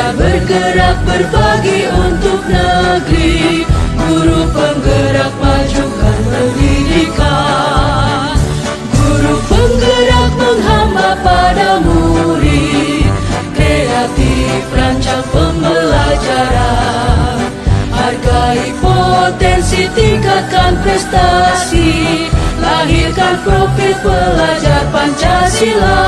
Belajar bergerak berbagi untuk negeri, guru penggerak majukan pendidikan. Guru penggerak menghamba pada murid, kreatif rancang pembelajaran. Hargai potensi, tingkatkan prestasi, lahirkan profil pelajar Pancasila.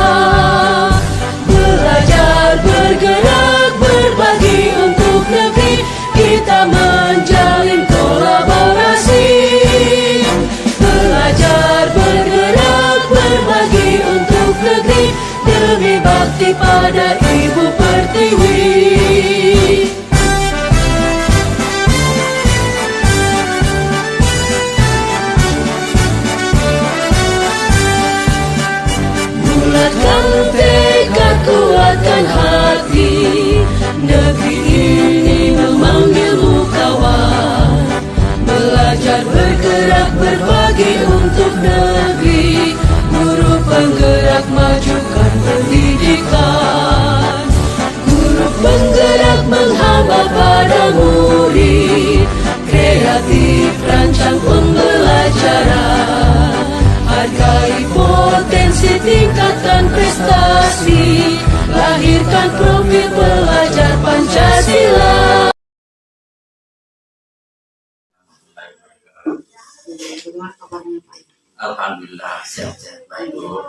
Belajar bergerak berbagi untuk negeri, kita menjalin kolaborasi. Belajar bergerak berbagi untuk negeri, demi bakti pada Ibu Pertiwi. Bulatkan tekad, kuatkan hati, negeri ini memanggilmu kawan. Belajar bergerak berbagi untuk negeri, guru penggerak majukan pendidikan. Guru penggerak menghamba pada murid, kreatif rancang pembelajaran. Hargai potensi, tingkatkan prestasi, lahirkan profil pelajar Pancasila. Alhamdulillah, sehat-sehat baik Bu.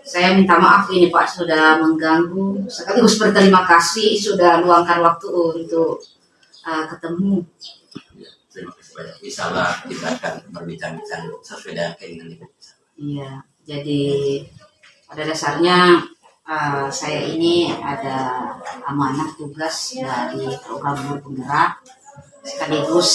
Saya minta maaf ini Pak sudah mengganggu, sekaligus berterima kasih sudah luangkan waktu untuk ketemu. Ya, terima kasih banyak. Insyaallah kita akan berbincang-bincang sesuai dengan keinginan Ibu. Iya, jadi pada dasarnya saya ini ada amanah tugas dari program Guru Penggerak, sekaligus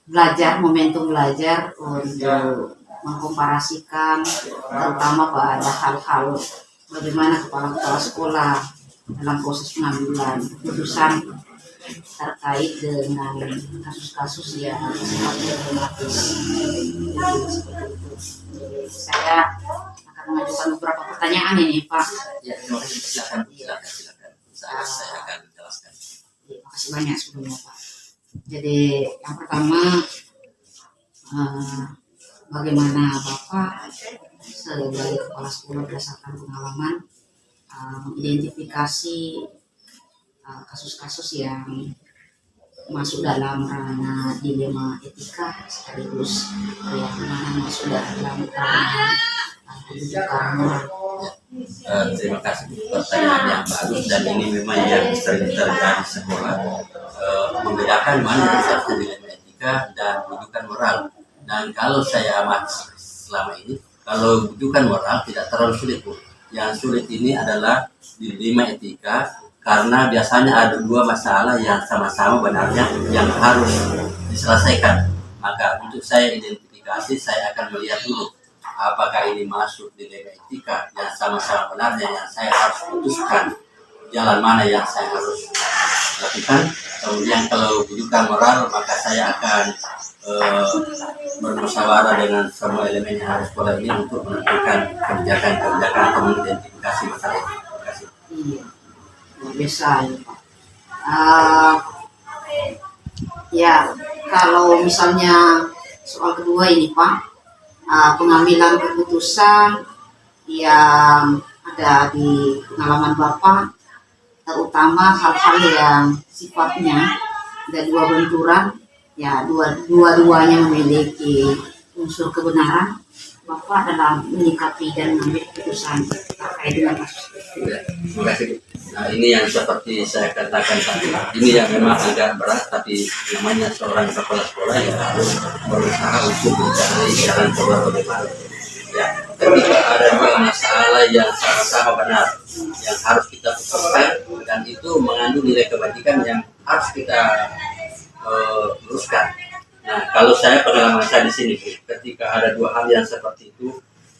belajar, momentum belajar untuk mengkomparasikan terutama pada hal-hal bagaimana kepala-kepala sekolah dalam proses pengambilan keputusan terkait dengan kasus-kasus yang sifatnya problematis. Jadi saya akan mengajukan beberapa pertanyaan ini Pak. Ya, terima kasih. Silakan. Saya akan jelaskan. Terima kasih banyak sebelumnya Pak. Jadi yang pertama, bagaimana Bapak sebagai kepala sekolah berdasarkan pengalaman mengidentifikasi kasus-kasus yang masuk dalam ranah dilema etika, sekaligus yang mana masuk dalam ranah pendidikan moral. Terima kasih pertanyaan yang bagus, dan ini memang yang sering terjadi di sekolah, membedakan mana satu dilema etika dan pendidikan moral. Dan kalau saya amati selama ini, kalau pendidikan moral tidak terlalu sulit Bu. Yang sulit ini adalah dilema etika, karena biasanya ada dua masalah yang sama-sama benarnya yang harus diselesaikan. Maka untuk saya identifikasi, saya akan melihat dulu apakah ini masuk dilema etika yang sama-sama benarnya yang saya harus putuskan jalan mana yang saya harus lakukan. Kemudian kalau pendidikan moral, maka saya akan bermusyawarah dengan semua elemen yang harus sekolah ini untuk menentukan kebijakan-kebijakan atau mengidentifikasi masalah itu. Terima kasih. Iya, biasa ya Pak. Ya, kalau misalnya soal kedua ini Pak, pengambilan keputusan yang ada di pengalaman Bapak, terutama hal-hal yang sifatnya ada dua benturan, ya dua-duanya memiliki unsur kebenaran, Bapak dalam menyikapi dan mengambil keputusan terkait dengan kasus itu. Ya, terima kasih. Nah, ini yang seperti saya katakan tadi, ini yang memang agak berat, tapi namanya seorang kepala sekolah yang harus berusaha untuk mencari jalan keluar bagaimana. Ya, ketika ada dua masalah yang sama-sama benar, yang harus kita putuskan, dan itu mengandung nilai kebajikan yang harus kita luruskan. Nah, kalau saya pengalaman saya di sini, ketika ada dua hal yang seperti itu,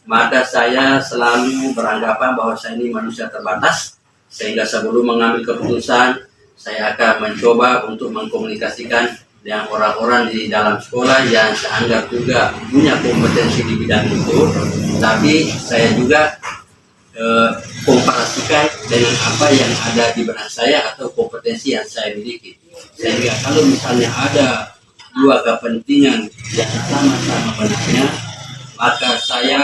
maka saya selalu beranggapan bahwa saya ini manusia terbatas, sehingga sebelum mengambil keputusan, saya akan mencoba untuk mengkomunikasikan dengan orang-orang di dalam sekolah yang saya anggap juga punya kompetensi di bidang itu, tapi saya juga komparasikan dengan apa yang ada di benak saya atau kompetensi yang saya miliki. Sehingga kalau misalnya ada dua kepentingan yang sama-sama benarnya, maka saya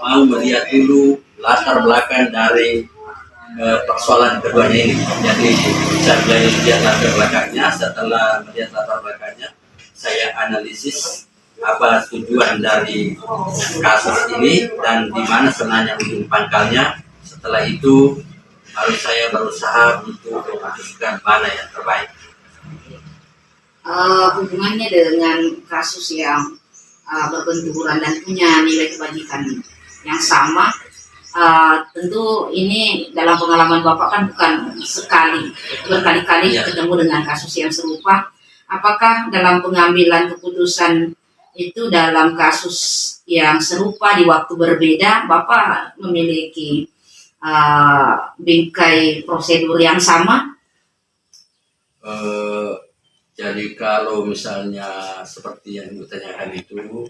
mau melihat dulu latar belakang dari persoalan keduanya ini. Jadi saya melihat latar belakangnya. Setelah melihat latar belakangnya, saya analisis apa tujuan dari kasus ini dan di mana sebenarnya ujung pangkalnya. Setelah itu harus saya berusaha untuk memutuskan mana yang terbaik. Hubungannya dengan kasus yang berbenturan dan punya nilai kebajikan yang sama, tentu ini dalam pengalaman Bapak kan bukan sekali, berkali-kali ketemu dengan kasus yang serupa. Apakah dalam pengambilan keputusan itu dalam kasus yang serupa di waktu berbeda, Bapak memiliki bingkai prosedur yang sama? Jadi kalau misalnya seperti yang ditanyakan itu,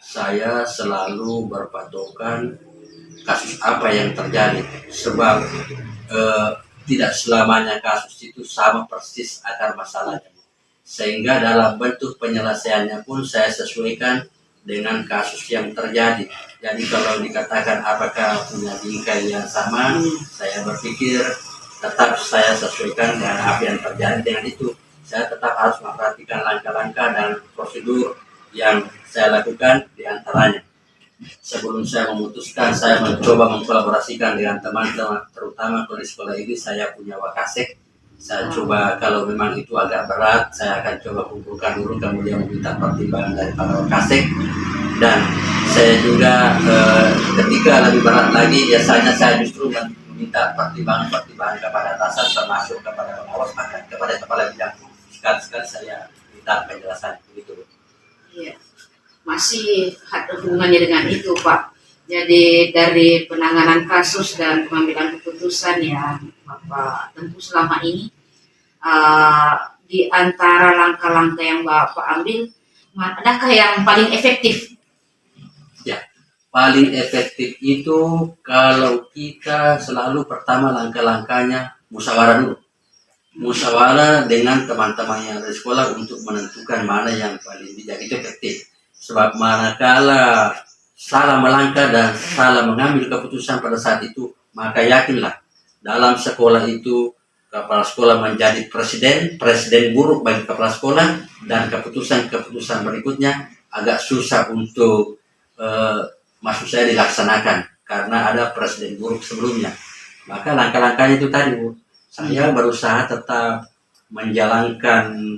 saya selalu berpatokan kasus apa yang terjadi, sebab tidak selamanya kasus itu sama persis akar masalahnya. Sehingga dalam bentuk penyelesaiannya pun saya sesuaikan dengan kasus yang terjadi. Jadi kalau dikatakan apakah punya bingkai yang sama, saya berpikir tetap saya sesuaikan dengan apa yang terjadi dengan itu. Saya tetap harus memperhatikan langkah-langkah dan prosedur yang saya lakukan di antaranya. Sebelum saya memutuskan, saya mencoba mengkolaborasikan dengan teman-teman, terutama kalau di sekolah ini saya punya wakasek. Saya coba kalau memang itu agak berat, saya akan coba kumpulkan dulu, kemudian meminta pertimbangan dari para wakasek. Dan saya juga ketika lebih berat lagi, biasanya saya justru meminta pertimbangan kepada atasan, termasuk kepada pengawas, bahkan kepada kepala bidang. Sekali-sekali saya minta penjelasan begitu. Iya, masih ada hubungannya dengan itu, Pak. Jadi dari penanganan kasus dan pengambilan keputusan yang Bapak tempuh selama ini, di antara langkah-langkah yang Bapak ambil, adakah yang paling efektif? Ya, paling efektif itu kalau kita selalu pertama langkah-langkahnya musyawarah dulu. Musyawarah dengan teman-teman yang ada di sekolah untuk menentukan mana yang paling bijak, itu efektif. Sebab manakala salah melangkah dan salah mengambil keputusan pada saat itu, maka yakinlah dalam sekolah itu kepala sekolah menjadi presiden buruk bagi kepala sekolah, dan keputusan-keputusan berikutnya agak susah untuk maksud saya dilaksanakan karena ada presiden buruk sebelumnya. Maka langkah-langkahnya itu tadi, Bu. Saya berusaha tetap menjalankan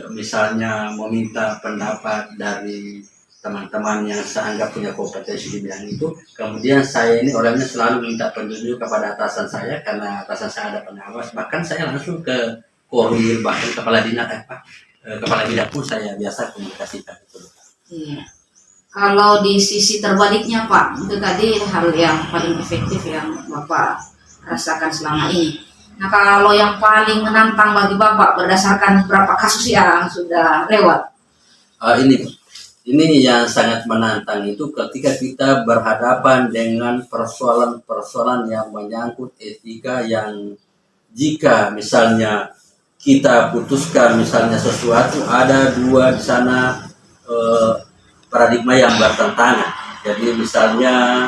misalnya meminta pendapat dari teman-teman yang saya anggap punya kompetensi di bidang itu. Kemudian saya ini orangnya selalu minta petunjuk kepada atasan saya, karena atasan saya ada pengawas. Bahkan saya langsung ke korir, bahkan kepala dinas, kepala bidang pun saya biasa komunikasikan itu. Iya. Kalau di sisi terbaliknya, Pak, itu tadi hal yang paling efektif yang Bapak rasakan selama ini. Nah, kalau yang paling menantang bagi Bapak berdasarkan beberapa kasus yang sudah lewat? Ini yang sangat menantang itu ketika kita berhadapan dengan persoalan-persoalan yang menyangkut etika, yang jika misalnya kita putuskan misalnya sesuatu, ada dua di sana paradigma yang bertentangan. Jadi misalnya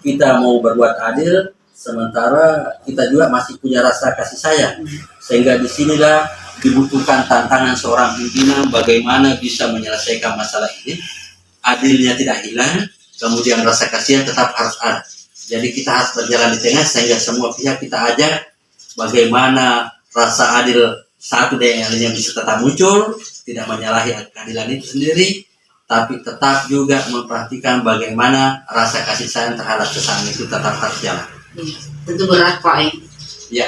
kita mau berbuat adil, sementara kita juga masih punya rasa kasih sayang, sehingga disinilah dibutuhkan tantangan seorang pimpinan bagaimana bisa menyelesaikan masalah ini. Adilnya tidak hilang, kemudian rasa kasihan tetap harus ada. Jadi kita harus berjalan di tengah sehingga semua pihak kita ajak bagaimana rasa adil satu dan yang lainnya bisa tetap muncul, tidak menyalahi keadilan itu sendiri, tapi tetap juga memperhatikan bagaimana rasa kasih sayang terhadap sesama itu tetap harus jalan. Tentu berat, Pak. Ya,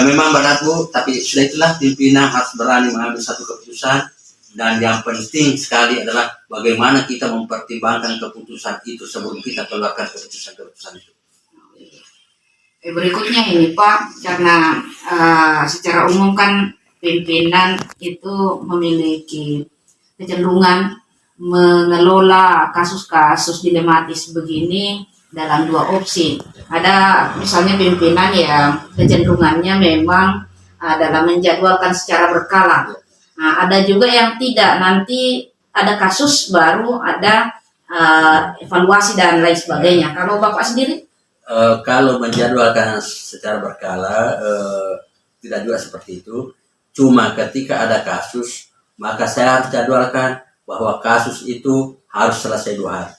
memang berat, Bu, tapi sudah itulah pimpinan harus berani mengambil satu keputusan, dan yang penting sekali adalah bagaimana kita mempertimbangkan keputusan itu sebelum kita keluarkan keputusan itu. Berikutnya ini, Pak, karena secara umum kan pimpinan itu memiliki kecenderungan mengelola kasus-kasus dilematis begini dalam dua opsi. Ada misalnya pimpinan yang kecenderungannya memang dalam menjadwalkan secara berkala. Nah, ada juga yang tidak, nanti ada kasus baru ada evaluasi dan lain sebagainya. Kalau Bapak sendiri? Kalau menjadwalkan secara berkala tidak juga seperti itu. Cuma ketika ada kasus, maka saya harus jadwalkan bahwa kasus itu harus selesai 2 hari.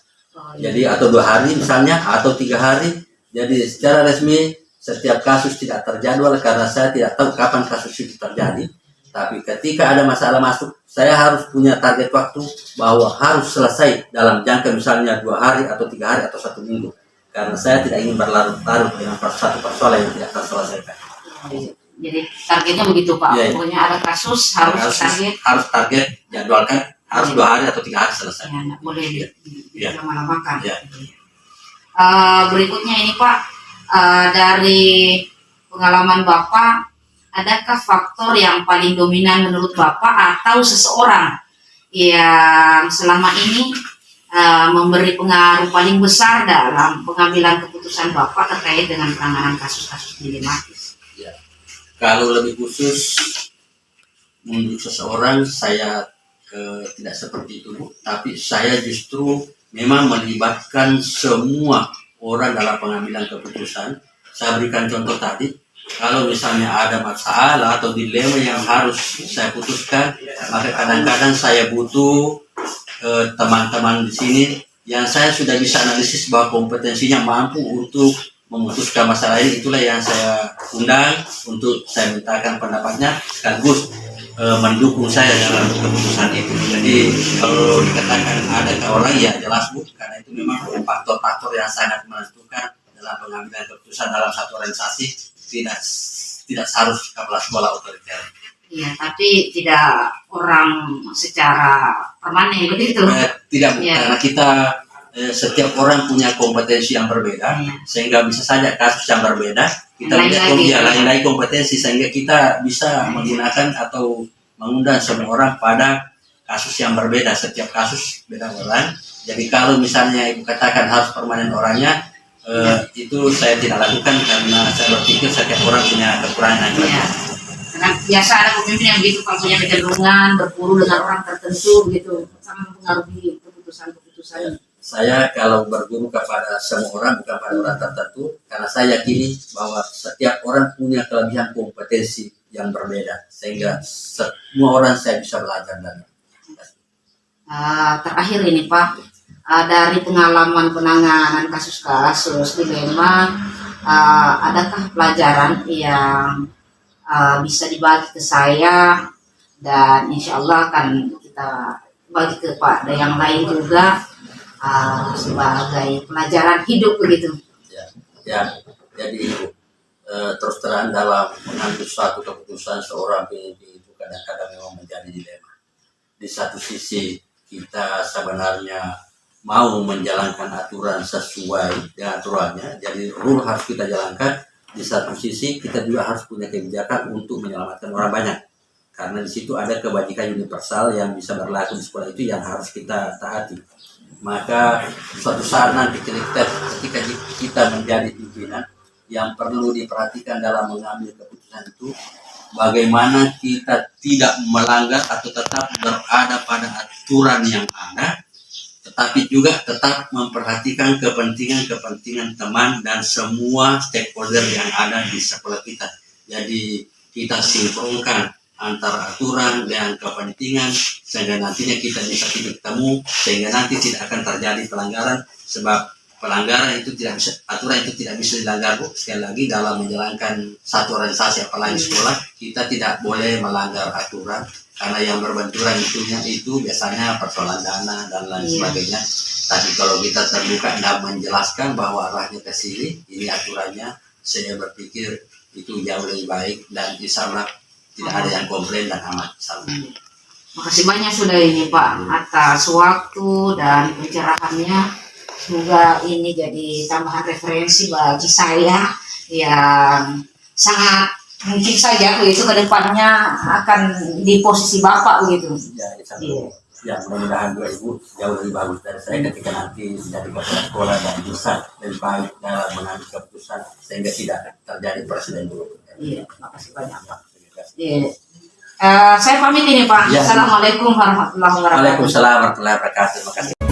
Jadi atau 2 hari misalnya, atau 3 hari. Jadi secara resmi setiap kasus tidak terjadwal karena saya tidak tahu kapan kasus itu terjadi. Tapi ketika ada masalah masuk, saya harus punya target waktu bahwa harus selesai dalam jangka misalnya 2 hari atau 3 hari atau 1 minggu. Karena saya tidak ingin berlarut-larut dengan satu persoalan yang tidak terselesaikan. Jadi targetnya begitu Pak. Ya, Pokoknya ada kasus harus target jadwalkan harus 2 hari atau 3 hari selesai. Ya, nggak boleh Ya. lama-lamakan. Ya. Berikutnya ini Pak, dari pengalaman Bapak, adakah faktor yang paling dominan menurut Bapak atau seseorang yang selama ini memberi pengaruh paling besar dalam pengambilan keputusan Bapak terkait dengan penanganan kasus-kasus dilematis? Ya. Kalau lebih khusus untuk seseorang, saya tidak seperti itu, Bu. Tapi saya justru memang melibatkan semua orang dalam pengambilan keputusan. Saya berikan contoh tadi, kalau misalnya ada masalah atau dilema yang harus saya putuskan, maka kadang-kadang saya butuh teman-teman di sini yang saya sudah bisa analisis bahwa kompetensinya mampu untuk memutuskan masalah ini. Itulah yang saya undang untuk saya mintakan pendapatnya sekaligus mendukung saya dalam keputusan itu. Jadi kalau dikatakan ada orang, ya jelas Bu, karena itu memang faktor-faktor yang sangat menentukan dalam pengambilan keputusan dalam satu organisasi. Tidak harus kepala sekolah otoriter. Iya, tapi tidak orang secara permanen begitu. Tidak Bu, Ya. karena kita setiap orang punya kompetensi yang berbeda, sehingga bisa saja kasus yang berbeda kita punya lain-lain kompetensi, sehingga kita bisa menggunakan atau mengundang semua orang pada kasus yang berbeda. Setiap kasus beda orang. Jadi kalau misalnya Ibu katakan harus permanen orangnya, itu saya tidak lakukan karena saya berpikir setiap orang punya kekurangan. Karena biasa ada pemimpin yang gitu, kalau punya kecenderungan berguru dengan orang tertentu gitu, sangat mempengaruhi keputusan-keputusan. Saya kalau berguru kepada semua orang, bukan pada orang tertentu, karena saya yakini bahwa setiap orang punya kelebihan kompetensi yang berbeda, sehingga semua orang saya bisa belajar dari. Terakhir ini Pak, dari pengalaman penanganan kasus-kasus dilema, adakah pelajaran yang bisa dibagi ke saya, dan insya Allah akan kita bagi kepada yang lain juga sebagai pelajaran hidup begitu? Ya, jadi terus terang dalam mengambil suatu keputusan seorang pemimpin itu kadang-kadang memang menjadi dilema. Di satu sisi kita sebenarnya mau menjalankan aturan sesuai dengan aturannya, jadi rule harus kita jalankan. Di satu sisi kita juga harus punya kebijakan untuk menyelamatkan orang banyak, karena di situ ada kebajikan universal yang bisa berlaku di sekolah itu yang harus kita taati. Maka suatu saat nanti ketika kita menjadi pimpinan, yang perlu diperhatikan dalam mengambil keputusan itu bagaimana kita tidak melanggar atau tetap berada pada aturan yang ada, tetapi juga tetap memperhatikan kepentingan teman dan semua stakeholder yang ada di sekolah kita. Jadi kita sinkronkan antara aturan dan kepentingan sehingga nantinya kita bisa titik temu, sehingga nanti tidak akan terjadi pelanggaran. Sebab pelanggaran itu tidak bisa, aturan itu tidak bisa dilanggar Bu. Sekali lagi dalam menjalankan satu organisasi apalagi sekolah, kita tidak boleh melanggar aturan, karena yang berbenturan itu biasanya persoalan dana dan lain sebagainya. Tapi kalau kita terbuka dan menjelaskan bahwa arahnya ke sini, ini aturannya, saya berpikir itu jauh lebih baik dan insya Allah tidak ada yang komplain dan aman. Makasih banyak sudah ini Pak atas waktu dan pencerahannya. Semoga ini jadi tambahan referensi bagi saya yang sangat mungkin saja begitu ke depannya akan di posisi Bapak begitu. Ya, Ya, mudah-mudahan 2000 jauh lebih bagus dari saya ketika nanti menjadi kepala sekolah dan bisa lebih baik dalam mengambil keputusan sehingga tidak terjadi presiden buruk. Iya, makasih banyak Pak. Terima kasih. Iya. Saya pamit ini Pak. Ya. Assalamualaikum warahmatullahi wabarakatuh. Waalaikumsalam warahmatullahi wabarakatuh. Terima kasih.